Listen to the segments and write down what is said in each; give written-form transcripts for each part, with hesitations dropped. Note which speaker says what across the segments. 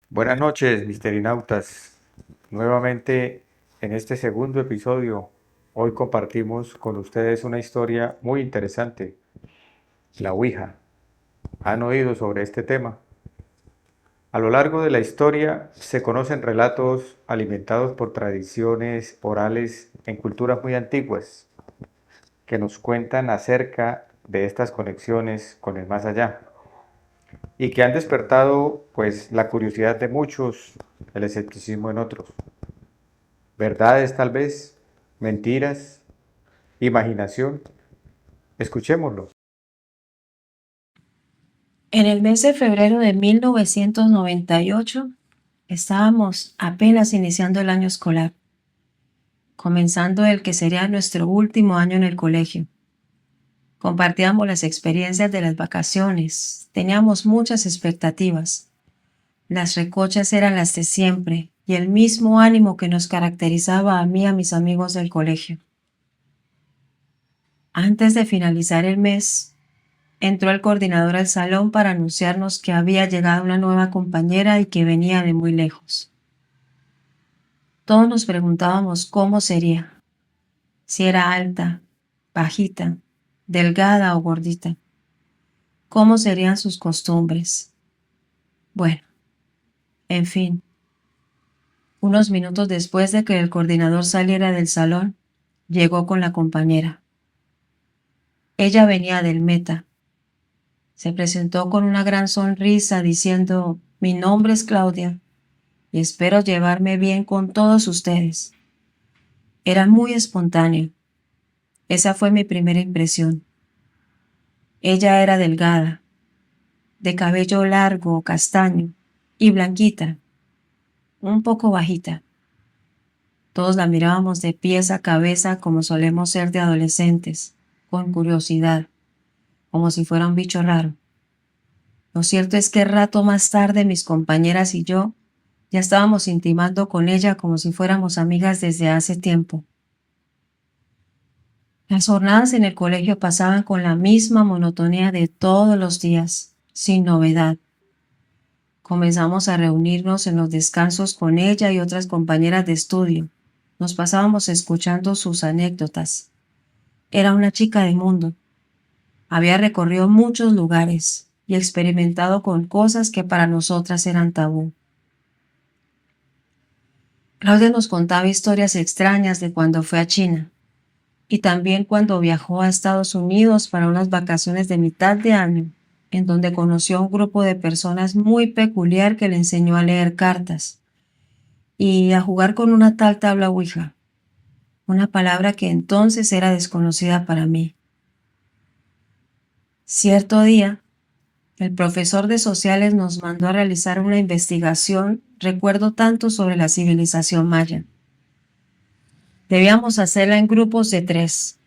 Speaker 1: Buenas noches, misterinautas. Nuevamente en este segundo episodio, hoy compartimos con ustedes una historia muy interesante, la Ouija. ¿Han oído sobre este tema? A lo largo de la historia se conocen relatos alimentados por tradiciones orales en culturas muy antiguas que nos cuentan acerca de estas conexiones con el más allá y que han despertado pues la curiosidad de muchos, el escepticismo en otros. Verdades tal vez, mentiras, imaginación. Escuchémoslo.
Speaker 2: En el mes de febrero de 1998 estábamos apenas iniciando el año escolar, comenzando el que sería nuestro último año en el colegio. Compartíamos las experiencias de las vacaciones, teníamos muchas expectativas. Las recochas eran las de siempre y el mismo ánimo que nos caracterizaba a mí y a mis amigos del colegio. Antes de finalizar el mes, entró el coordinador al salón para anunciarnos que había llegado una nueva compañera y que venía de muy lejos. Todos nos preguntábamos cómo sería, si era alta, bajita, delgada o gordita, cómo serían sus costumbres. Bueno, en fin, unos minutos después de que el coordinador saliera del salón, llegó con la compañera. Ella venía del Meta. Se presentó con una gran sonrisa diciendo: «Mi nombre es Claudia y espero llevarme bien con todos ustedes». Era muy espontáneo. Esa fue mi primera impresión. Ella era delgada, de cabello largo, castaño y blanquita, un poco bajita. Todos la mirábamos de pies a cabeza como solemos ser de adolescentes, con curiosidad, como si fuera un bicho raro. Lo cierto es que rato más tarde mis compañeras y yo ya estábamos intimando con ella como si fuéramos amigas desde hace tiempo. Las jornadas en el colegio pasaban con la misma monotonía de todos los días, sin novedad. Comenzamos a reunirnos en los descansos con ella y otras compañeras de estudio. Nos pasábamos escuchando sus anécdotas. Era una chica de mundo. Había recorrido muchos lugares y experimentado con cosas que para nosotras eran tabú. Claudia nos contaba historias extrañas de cuando fue a China y también cuando viajó a Estados Unidos para unas vacaciones de mitad de año, en donde conoció a un grupo de personas muy peculiar que le enseñó a leer cartas y a jugar con una tal tabla Ouija, una palabra que entonces era desconocida para mí. Cierto día, el profesor de sociales nos mandó a realizar una investigación, recuerdo tanto, sobre la civilización maya. Debíamos hacerla en grupos de 3.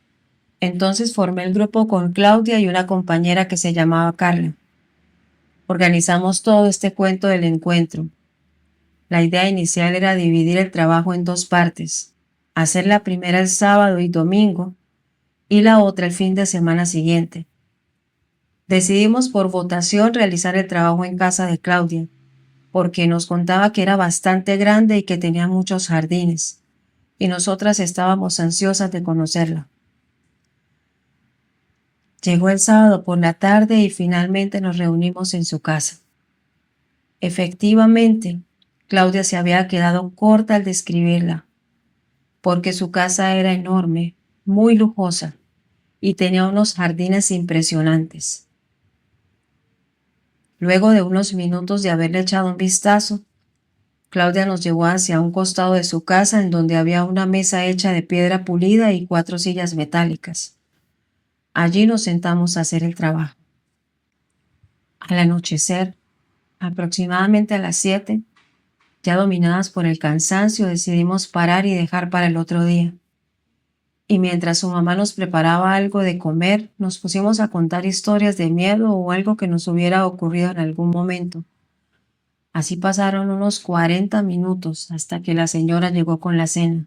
Speaker 2: Entonces formé el grupo con Claudia y una compañera que se llamaba Carla. Organizamos todo este cuento del encuentro. La idea inicial era dividir el trabajo en 2 partes, hacer la primera el sábado y domingo y la otra el fin de semana siguiente. Decidimos por votación realizar el trabajo en casa de Claudia, porque nos contaba que era bastante grande y que tenía muchos jardines, y nosotras estábamos ansiosas de conocerla. Llegó el sábado por la tarde y finalmente nos reunimos en su casa. Efectivamente, Claudia se había quedado corta al describirla, porque su casa era enorme, muy lujosa, y tenía unos jardines impresionantes. Luego de unos minutos de haberle echado un vistazo, Claudia nos llevó hacia un costado de su casa en donde había una mesa hecha de piedra pulida y 4 sillas metálicas. Allí nos sentamos a hacer el trabajo. Al anochecer, aproximadamente a las 7, ya dominadas por el cansancio, decidimos parar y dejar para el otro día. Y mientras su mamá nos preparaba algo de comer, nos pusimos a contar historias de miedo o algo que nos hubiera ocurrido en algún momento. Así pasaron unos 40 minutos hasta que la señora llegó con la cena.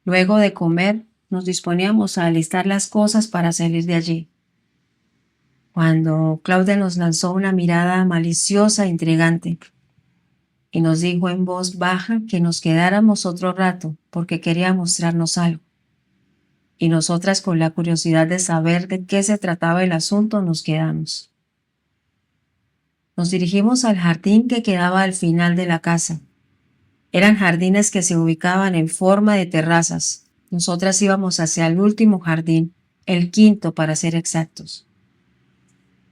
Speaker 2: Luego de comer, nos disponíamos a alistar las cosas para salir de allí, cuando Claudia nos lanzó una mirada maliciosa e intrigante y nos dijo en voz baja que nos quedáramos otro rato porque quería mostrarnos algo. Y nosotras, con la curiosidad de saber de qué se trataba el asunto, nos quedamos. Nos dirigimos al jardín que quedaba al final de la casa. Eran jardines que se ubicaban en forma de terrazas. Nosotras íbamos hacia el último jardín, el quinto para ser exactos.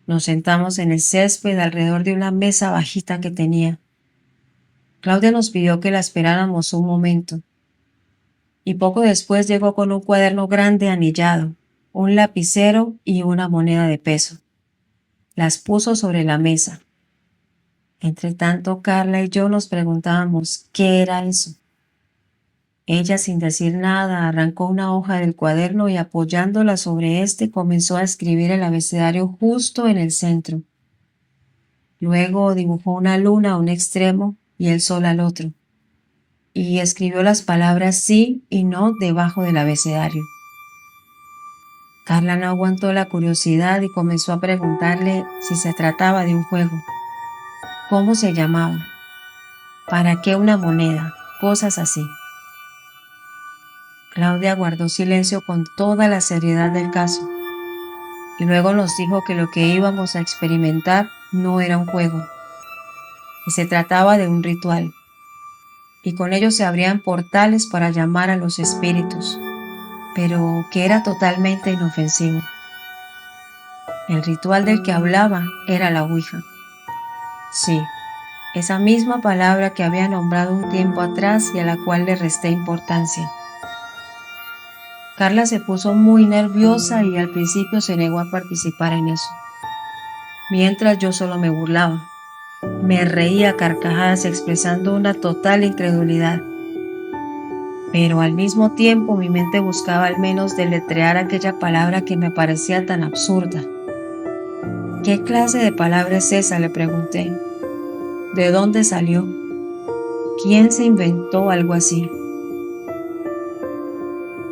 Speaker 2: Nos sentamos en el césped alrededor de una mesa bajita que tenía. Claudia nos pidió que la esperáramos un momento. Y poco después llegó con un cuaderno grande anillado, un lapicero y una moneda de peso. Las puso sobre la mesa. Entre tanto, Carla y yo nos preguntábamos qué era eso. Ella, sin decir nada, arrancó una hoja del cuaderno y apoyándola sobre este comenzó a escribir el abecedario justo en el centro. Luego dibujó una luna a un extremo y el sol al otro, y escribió las palabras sí y no debajo del abecedario. Carla no aguantó la curiosidad y comenzó a preguntarle si se trataba de un juego. ¿Cómo se llamaba? ¿Para qué una moneda? Cosas así. Claudia guardó silencio con toda la seriedad del caso y luego nos dijo que lo que íbamos a experimentar no era un juego, que se trataba de un ritual y con ello se abrían portales para llamar a los espíritus, pero que era totalmente inofensivo. El ritual del que hablaba era la Ouija. Sí, esa misma palabra que había nombrado un tiempo atrás y a la cual le resté importancia. Carla se puso muy nerviosa y al principio se negó a participar en eso. Mientras yo solo me burlaba. Me reía a carcajadas expresando una total incredulidad. Pero al mismo tiempo mi mente buscaba al menos deletrear aquella palabra que me parecía tan absurda. ¿Qué clase de palabra es esa?, le pregunté. ¿De dónde salió? ¿Quién se inventó algo así?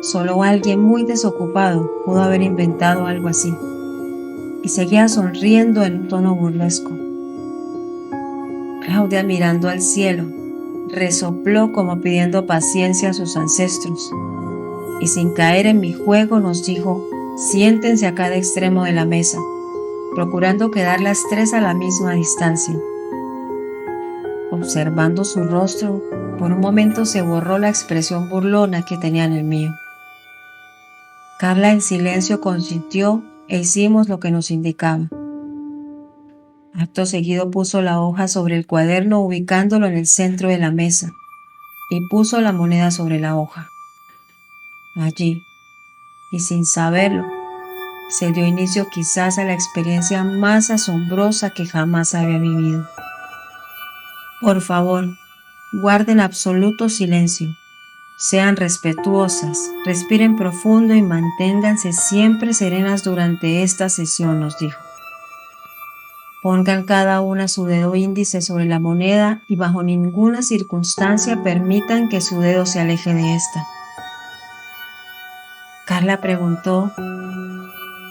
Speaker 2: Solo alguien muy desocupado pudo haber inventado algo así. Y seguía sonriendo en un tono burlesco. Claudia, mirando al cielo, resopló como pidiendo paciencia a sus ancestros. Y sin caer en mi juego nos dijo: siéntense a cada extremo de la mesa, procurando quedar las tres a la misma distancia. Observando su rostro, por un momento se borró la expresión burlona que tenía en el mío. Carla en silencio consintió e hicimos lo que nos indicaba. Acto seguido puso la hoja sobre el cuaderno ubicándolo en el centro de la mesa y puso la moneda sobre la hoja. Allí, y sin saberlo, se dio inicio quizás a la experiencia más asombrosa que jamás había vivido. Por favor, guarden absoluto silencio. Sean respetuosas, respiren profundo y manténganse siempre serenas durante esta sesión, nos dijo. Pongan cada una su dedo índice sobre la moneda y bajo ninguna circunstancia permitan que su dedo se aleje de esta. Carla preguntó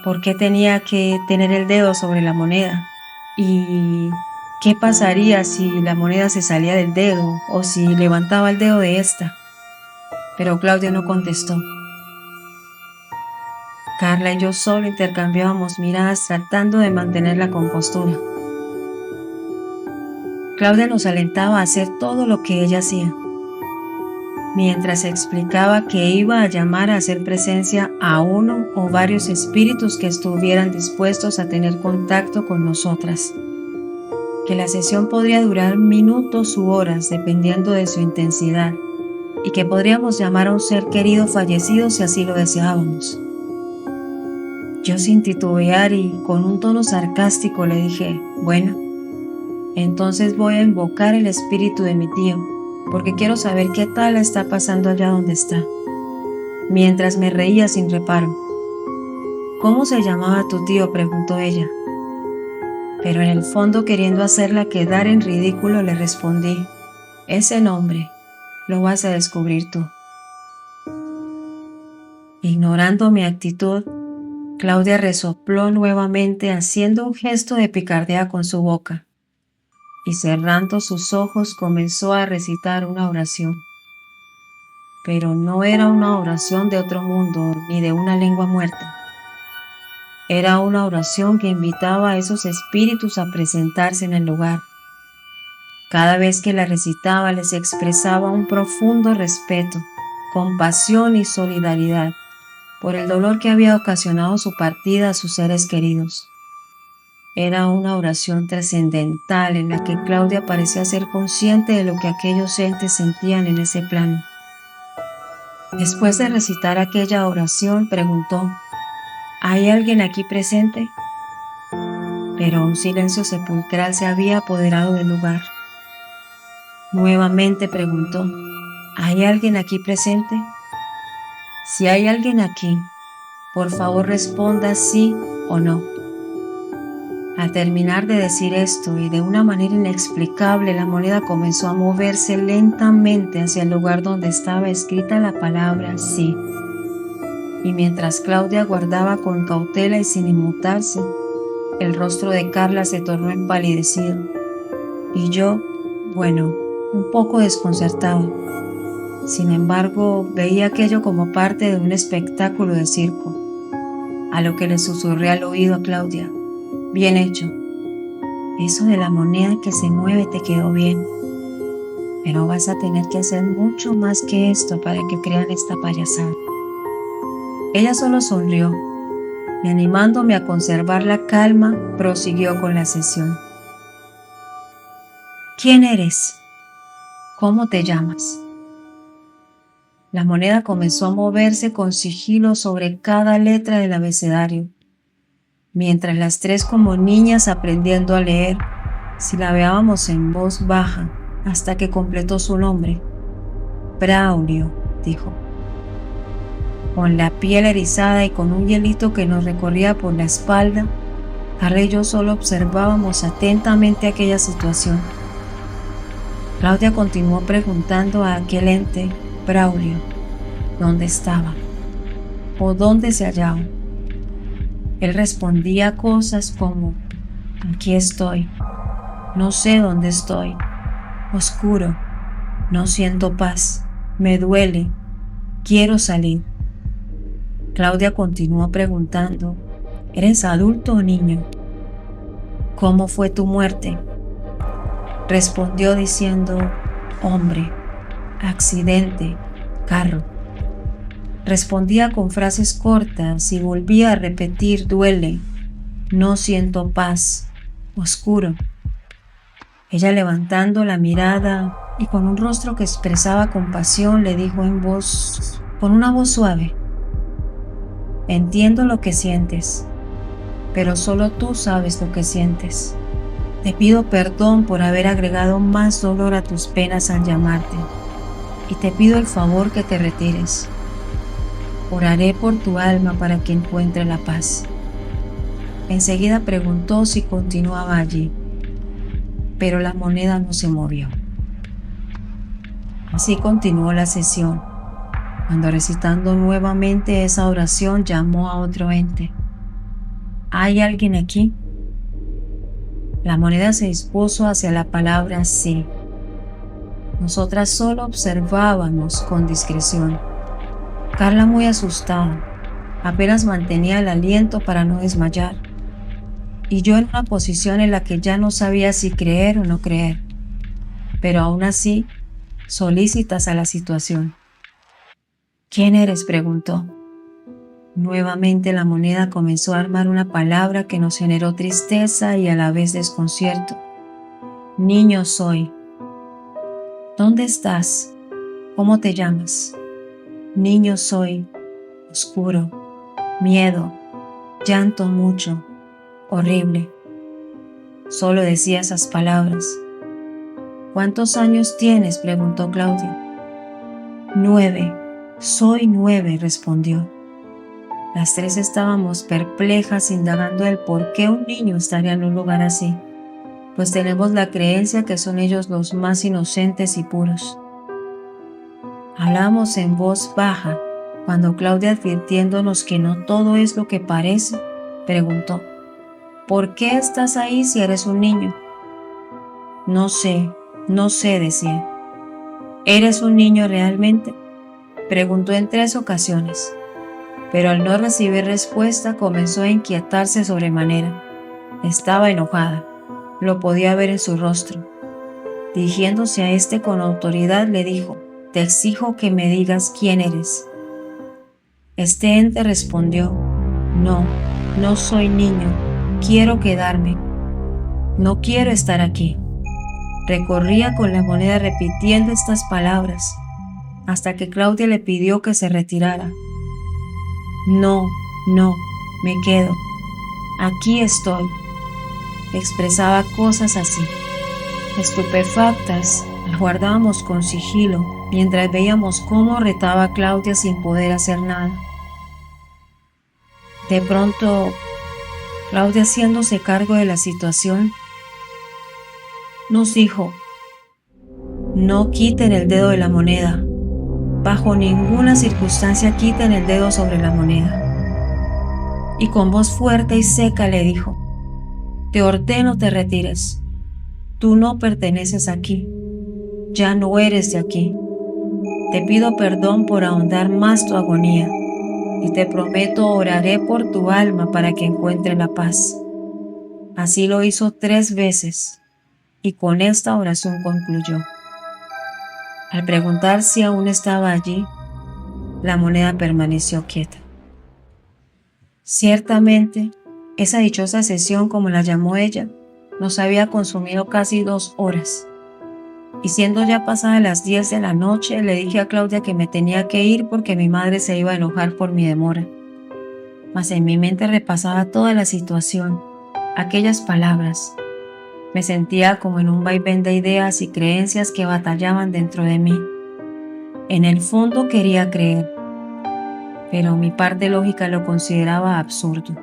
Speaker 2: por qué tenía que tener el dedo sobre la moneda y qué pasaría si la moneda se salía del dedo o si levantaba el dedo de esta. Pero Claudia no contestó. Carla y yo solo intercambiábamos miradas tratando de mantener la compostura. Claudia nos alentaba a hacer todo lo que ella hacía, mientras explicaba que iba a llamar a hacer presencia a uno o varios espíritus que estuvieran dispuestos a tener contacto con nosotras, que la sesión podría durar minutos u horas dependiendo de su intensidad, y que podríamos llamar a un ser querido fallecido si así lo deseábamos. Yo sin titubear y con un tono sarcástico le dije, bueno, entonces voy a invocar el espíritu de mi tío, porque quiero saber qué tal está pasando allá donde está. Mientras me reía sin reparo. ¿Cómo se llamaba tu tío?, preguntó ella. Pero en el fondo, queriendo hacerla quedar en ridículo, le respondí, ese nombre lo vas a descubrir tú. Ignorando mi actitud, Claudia resopló nuevamente haciendo un gesto de picardía con su boca y cerrando sus ojos comenzó a recitar una oración. Pero no era una oración de otro mundo ni de una lengua muerta. Era una oración que invitaba a esos espíritus a presentarse en el lugar. Cada vez que la recitaba les expresaba un profundo respeto, compasión y solidaridad por el dolor que había ocasionado su partida a sus seres queridos. Era una oración trascendental en la que Claudia parecía ser consciente de lo que aquellos entes sentían en ese plano. Después de recitar aquella oración, preguntó, ¿hay alguien aquí presente? Pero un silencio sepulcral se había apoderado del lugar. Nuevamente preguntó, ¿hay alguien aquí presente? Si hay alguien aquí, por favor responda sí o no. Al terminar de decir esto y de una manera inexplicable, la moneda comenzó a moverse lentamente hacia el lugar donde estaba escrita la palabra sí. Y mientras Claudia guardaba con cautela y sin inmutarse, el rostro de Carla se tornó empalidecido. Y yo, bueno, un poco desconcertado. Sin embargo, veía aquello como parte de un espectáculo de circo, a lo que le susurré al oído a Claudia. Bien hecho. Eso de la moneda que se mueve te quedó bien. Pero vas a tener que hacer mucho más que esto para que crean esta payasada. Ella solo sonrió y animándome a conservar la calma, prosiguió con la sesión. ¿Quién eres? ¿Cómo te llamas? La moneda comenzó a moverse con sigilo sobre cada letra del abecedario, mientras las tres como niñas aprendiendo a leer, silabeábamos en voz baja hasta que completó su nombre. Braulio, dijo. Con la piel erizada y con un hielito que nos recorría por la espalda, Carla y yo solo observábamos atentamente aquella situación. Claudia continuó preguntando a aquel ente, Braulio, dónde estaba o dónde se hallaba. Él respondía cosas como, aquí estoy, no sé dónde estoy, oscuro, no siento paz, me duele, quiero salir. Claudia continuó preguntando, ¿eres adulto o niño? ¿Cómo fue tu muerte? Respondió diciendo, hombre, accidente, carro. Respondía con frases cortas y volvía a repetir, duele, no siento paz, oscuro. Ella levantando la mirada y con un rostro que expresaba compasión le dijo con una voz suave, entiendo lo que sientes, pero solo tú sabes lo que sientes. Te pido perdón por haber agregado más dolor a tus penas al llamarte, y te pido el favor que te retires. Oraré por tu alma para que encuentre la paz. Enseguida preguntó si continuaba allí, pero la moneda no se movió. Así continuó la sesión, cuando recitando nuevamente esa oración llamó a otro ente. ¿Hay alguien aquí? La moneda se dispuso hacia la palabra sí. Nosotras solo observábamos con discreción. Carla muy asustada, apenas mantenía el aliento para no desmayar, y yo en una posición en la que ya no sabía si creer o no creer, pero aún así, solícitas a la situación. ¿Quién eres?, preguntó. Nuevamente la moneda comenzó a armar una palabra que nos generó tristeza y a la vez desconcierto. Niño soy. ¿Dónde estás? ¿Cómo te llamas? Niño soy. Oscuro. Miedo. llanto mucho, horrible. Solo decía esas palabras. ¿Cuántos años tienes?, preguntó Claudia. 9, soy 9, respondió. Las tres estábamos perplejas, indagando el por qué un niño estaría en un lugar así, pues tenemos la creencia que son ellos los más inocentes y puros. Hablamos en voz baja, cuando Claudia, advirtiéndonos que no todo es lo que parece, preguntó: ¿por qué estás ahí si eres un niño? No sé, decía. ¿Eres un niño realmente?, preguntó en 3 ocasiones, pero al no recibir respuesta comenzó a inquietarse sobremanera. Estaba enojada, lo podía ver en su rostro. Dirigiéndose a este con autoridad, le dijo: te exijo que me digas quién eres. Este ente respondió: no soy niño, quiero quedarme, no quiero estar aquí. Recorría con la moneda repitiendo estas palabras, hasta que Claudia le pidió que se retirara. No, me quedo, aquí estoy. Expresaba cosas así. Estupefactas, aguardábamos con sigilo, mientras veíamos cómo retaba a Claudia sin poder hacer nada. De pronto, Claudia, haciéndose cargo de la situación, nos dijo: no quiten el dedo de la moneda, bajo ninguna circunstancia quiten el dedo sobre la moneda. Y con voz fuerte y seca le dijo: te ordeno te retires, tú no perteneces aquí, ya no eres de aquí. Te pido perdón por ahondar más tu agonía, y te prometo oraré por tu alma para que encuentre la paz. Así lo hizo 3 veces, y con esta oración concluyó. Al preguntar si aún estaba allí, la moneda permaneció quieta. Ciertamente, esa dichosa sesión, como la llamó ella, nos había consumido casi 2 horas. Y siendo ya pasadas las 10 de la noche, le dije a Claudia que me tenía que ir porque mi madre se iba a enojar por mi demora. Mas en mi mente repasaba toda la situación, aquellas palabras. Me sentía como en un vaivén de ideas y creencias que batallaban dentro de mí. En el fondo quería creer, pero mi parte lógica lo consideraba absurdo.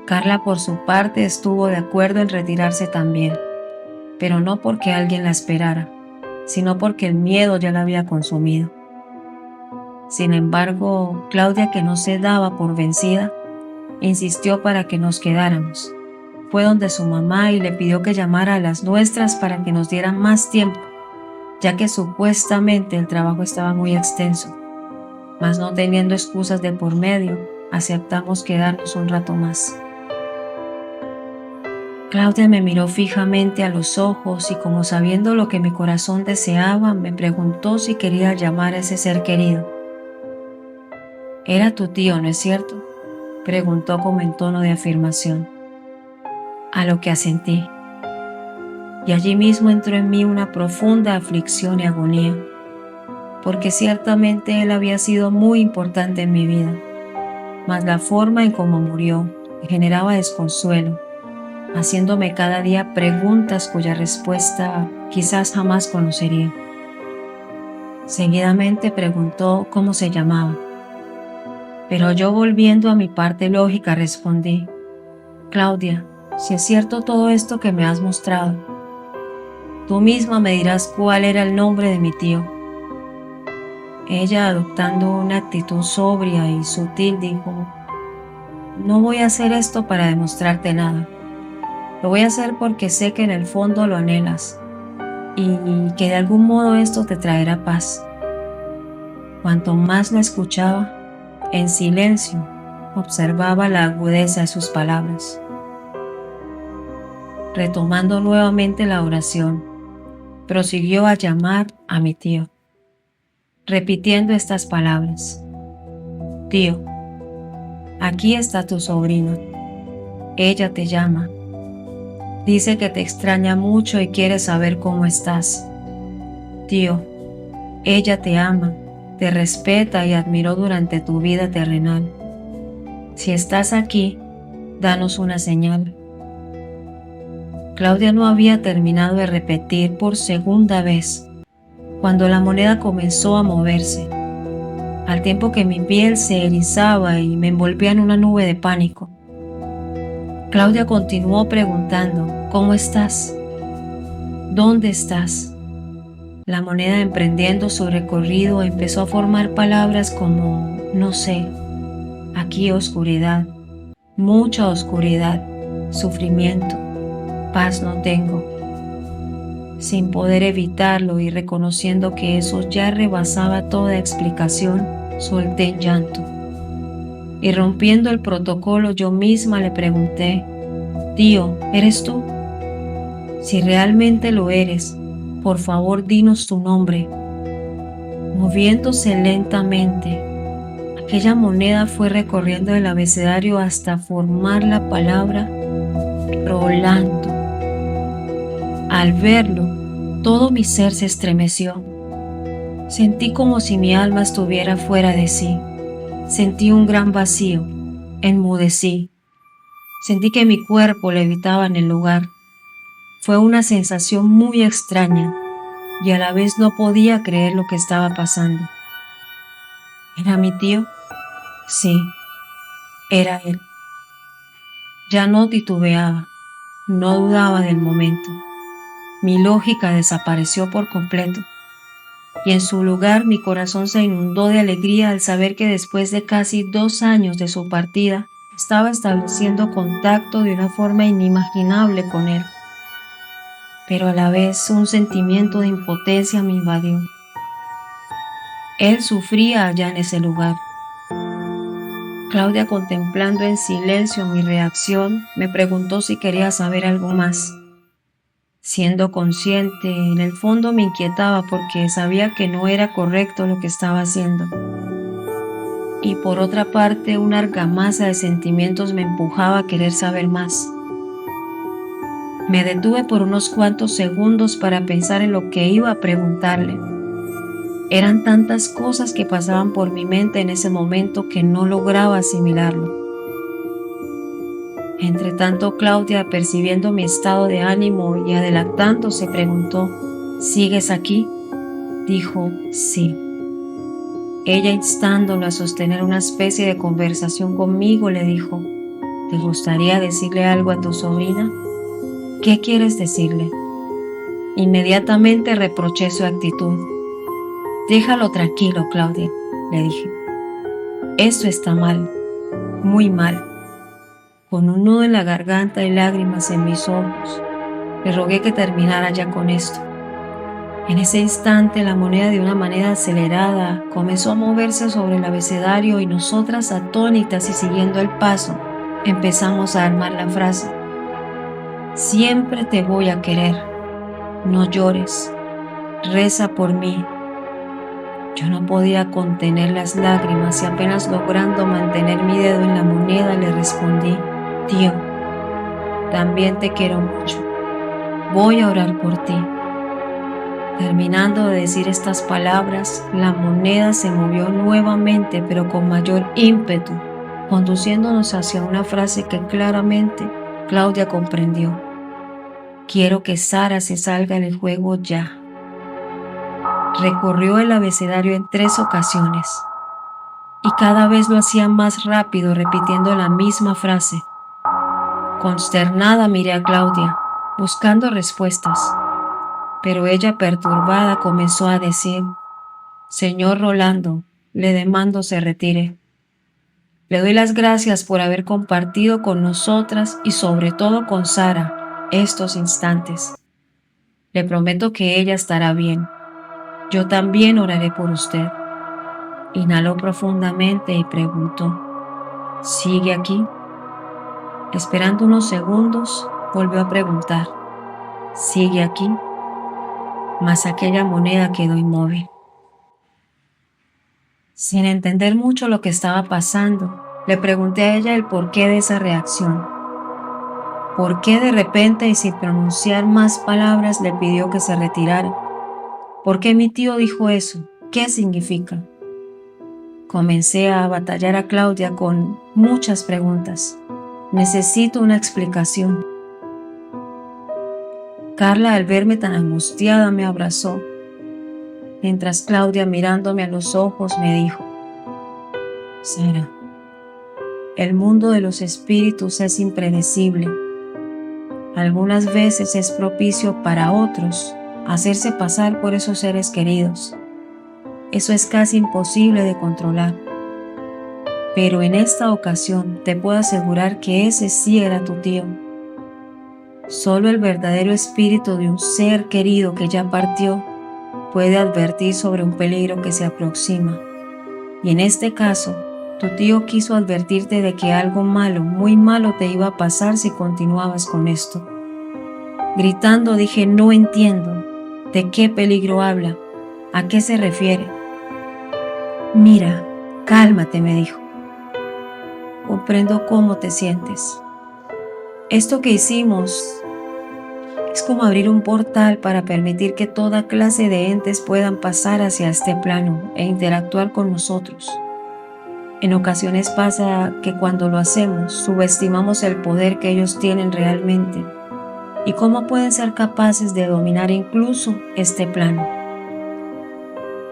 Speaker 2: Carla, por su parte, estuvo de acuerdo en retirarse también, pero no porque alguien la esperara, sino porque el miedo ya la había consumido. Sin embargo, Claudia, que no se daba por vencida, insistió para que nos quedáramos. Fue donde su mamá y le pidió que llamara a las nuestras para que nos dieran más tiempo, ya que supuestamente el trabajo estaba muy extenso. Mas no teniendo excusas de por medio, aceptamos quedarnos un rato más. Claudia me miró fijamente a los ojos y, como sabiendo lo que mi corazón deseaba, me preguntó si quería llamar a ese ser querido. «Era tu tío, ¿no es cierto?», preguntó como en tono de afirmación. A lo que asentí. Y allí mismo entró en mí una profunda aflicción y agonía, porque ciertamente él había sido muy importante en mi vida, mas la forma en cómo murió me generaba desconsuelo, haciéndome cada día preguntas cuya respuesta quizás jamás conocería. Seguidamente preguntó cómo se llamaba, pero yo, volviendo a mi parte lógica, respondí: Claudia, si es cierto todo esto que me has mostrado, tú misma me dirás cuál era el nombre de mi tío. Ella, adoptando una actitud sobria y sutil, dijo: no voy a hacer esto para demostrarte nada. Lo voy a hacer porque sé que en el fondo lo anhelas y que de algún modo esto te traerá paz. Cuanto más la escuchaba, en silencio, observaba la agudeza de sus palabras. Retomando nuevamente la oración, prosiguió a llamar a mi tío, repitiendo estas palabras: Tío, aquí está tu sobrina. Ella te llama. Dice que te extraña mucho y quiere saber cómo estás. Tío, ella te ama, te respeta y admiró durante tu vida terrenal. Si estás aquí, danos una señal. Claudia no había terminado de repetir por segunda vez cuando la moneda comenzó a moverse, al tiempo que mi piel se erizaba y me envolvía en una nube de pánico. Claudia continuó preguntando: ¿cómo estás? ¿Dónde estás? La moneda, emprendiendo su recorrido, empezó a formar palabras como: no sé, aquí oscuridad, mucha oscuridad, sufrimiento, paz no tengo. Sin poder evitarlo y reconociendo que eso ya rebasaba toda explicación, solté en llanto. Y rompiendo el protocolo, yo misma le pregunté: tío, ¿eres tú? Si realmente lo eres, por favor dinos tu nombre. Moviéndose lentamente, aquella moneda fue recorriendo el abecedario hasta formar la palabra Rolando. Al verlo, todo mi ser se estremeció. Sentí como si mi alma estuviera fuera de sí. Sentí un gran vacío. Enmudecí. Sentí que mi cuerpo levitaba en el lugar. Fue una sensación muy extraña y a la vez no podía creer lo que estaba pasando. ¿Era mi tío? Sí, era él. Ya no titubeaba, no dudaba del momento. Mi lógica desapareció por completo y en su lugar mi corazón se inundó de alegría al saber que después de casi 2 años de su partida estaba estableciendo contacto de una forma inimaginable con él. Pero a la vez un sentimiento de impotencia me invadió. Él sufría allá en ese lugar. Claudia, contemplando en silencio mi reacción, me preguntó si quería saber algo más. Siendo consciente, en el fondo me inquietaba porque sabía que no era correcto lo que estaba haciendo. Y por otra parte, una argamasa de sentimientos me empujaba a querer saber más. Me detuve por unos cuantos segundos para pensar en lo que iba a preguntarle. Eran tantas cosas que pasaban por mi mente en ese momento que no lograba asimilarlo. Entretanto, Claudia, percibiendo mi estado de ánimo y adelantándose, preguntó: ¿sigues aquí? Dijo: sí. Ella, instándolo a sostener una especie de conversación conmigo, le dijo: ¿te gustaría decirle algo a tu sobrina? ¿Qué quieres decirle? Inmediatamente reproché su actitud. Déjalo tranquilo, Claudia, le dije. Esto está mal, muy mal. Con un nudo en la garganta y lágrimas en mis ojos, le rogué que terminara ya con esto. En ese instante, la moneda, de una manera acelerada, comenzó a moverse sobre el abecedario y nosotras, atónitas y siguiendo el paso, empezamos a armar la frase: siempre te voy a querer, no llores, reza por mí. Yo no podía contener las lágrimas y apenas logrando mantener mi dedo en la moneda le respondí: tío, también te quiero mucho. Voy a orar por ti. Terminando de decir estas palabras, la moneda se movió nuevamente, pero con mayor ímpetu, conduciéndonos hacia una frase que claramente Claudia comprendió: quiero que Sara se salga del juego ya. Recorrió el abecedario en 3 ocasiones y cada vez lo hacía más rápido, repitiendo la misma frase. Consternada miré a Claudia, buscando respuestas, pero ella, perturbada, comenzó a decir: señor Rolando, le demando se retire. Le doy las gracias por haber compartido con nosotras y sobre todo con Sara estos instantes. Le prometo que ella estará bien. Yo también oraré por usted. Inhaló profundamente y preguntó: ¿sigue aquí? Esperando unos segundos, volvió a preguntar: ¿sigue aquí? Mas aquella moneda quedó inmóvil. Sin entender mucho lo que estaba pasando, le pregunté a ella el porqué de esa reacción. ¿Por qué de repente y sin pronunciar más palabras le pidió que se retirara? ¿Por qué mi tío dijo eso? ¿Qué significa? Comencé a batallar a Claudia con muchas preguntas. Necesito una explicación. Carla, al verme tan angustiada, me abrazó, mientras Claudia, mirándome a los ojos, me dijo: Sara, el mundo de los espíritus es impredecible. Algunas veces es propicio para otros hacerse pasar por esos seres queridos. Eso es casi imposible de controlar. Pero en esta ocasión te puedo asegurar que ese sí era tu tío. Solo el verdadero espíritu de un ser querido que ya partió puede advertir sobre un peligro que se aproxima. Y en este caso, tu tío quiso advertirte de que algo malo, muy malo te iba a pasar si continuabas con esto. Gritando dije: no entiendo. ¿De qué peligro habla? ¿A qué se refiere? Mira, cálmate, me dijo. Comprendo cómo te sientes. Esto que hicimos es como abrir un portal para permitir que toda clase de entes puedan pasar hacia este plano e interactuar con nosotros. En ocasiones pasa que cuando lo hacemos, subestimamos el poder que ellos tienen realmente y cómo pueden ser capaces de dominar incluso este plano.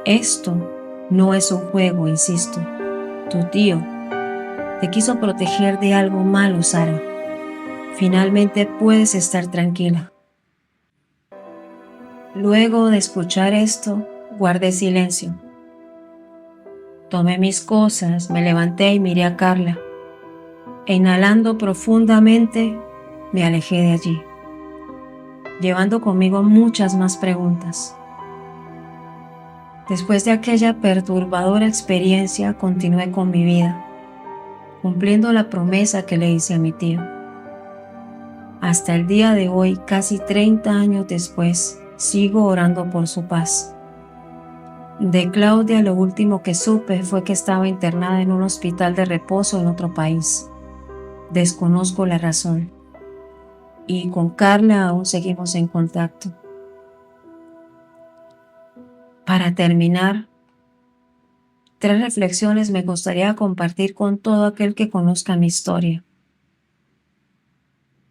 Speaker 2: Esto no es un juego, insisto. Tu tío te quiso proteger de algo malo, Sara. Finalmente puedes estar tranquila. Luego de escuchar esto, guardé silencio. Tomé mis cosas, me levanté y miré a Carla. E inhalando profundamente, me alejé de allí, llevando conmigo muchas más preguntas. Después de aquella perturbadora experiencia, continué con mi vida, cumpliendo la promesa que le hice a mi tío. Hasta el día de hoy, casi 30 años después, sigo orando por su paz. De Claudia, lo último que supe fue que estaba internada en un hospital de reposo en otro país. Desconozco la razón. Y con Carla aún seguimos en contacto. Para terminar, 3 reflexiones me gustaría compartir con todo aquel que conozca mi historia.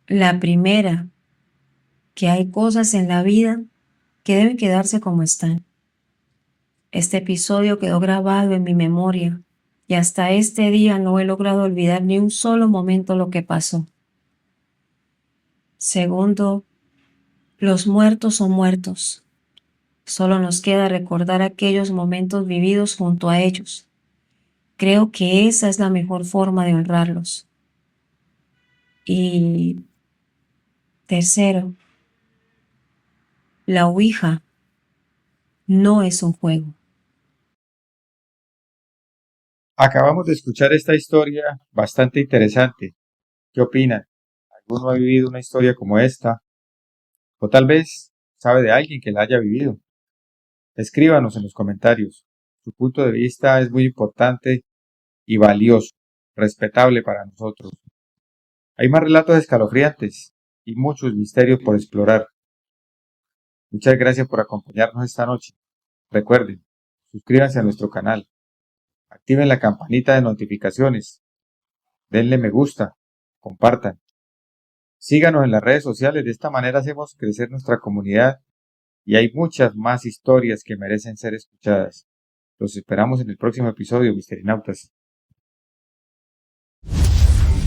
Speaker 2: La primera, que hay cosas en la vida que deben quedarse como están. Este episodio quedó grabado en mi memoria y hasta este día no he logrado olvidar ni un solo momento lo que pasó. Segundo, los muertos son muertos. Solo nos queda recordar aquellos momentos vividos junto a ellos. Creo que esa es la mejor forma de honrarlos. Y tercero, la Ouija no es un juego.
Speaker 1: Acabamos de escuchar esta historia bastante interesante. ¿Qué opinan? ¿Alguno ha vivido una historia como esta? O tal vez sabe de alguien que la haya vivido. Escríbanos en los comentarios. Su punto de vista es muy importante y valioso, respetable para nosotros. Hay más relatos escalofriantes y muchos misterios por explorar. Muchas gracias por acompañarnos esta noche. Recuerden, suscríbanse a nuestro canal, activen la campanita de notificaciones, denle me gusta, compartan. Síganos en las redes sociales, de esta manera hacemos crecer nuestra comunidad y hay muchas más historias que merecen ser escuchadas. Los esperamos en el próximo episodio, Misterinautas.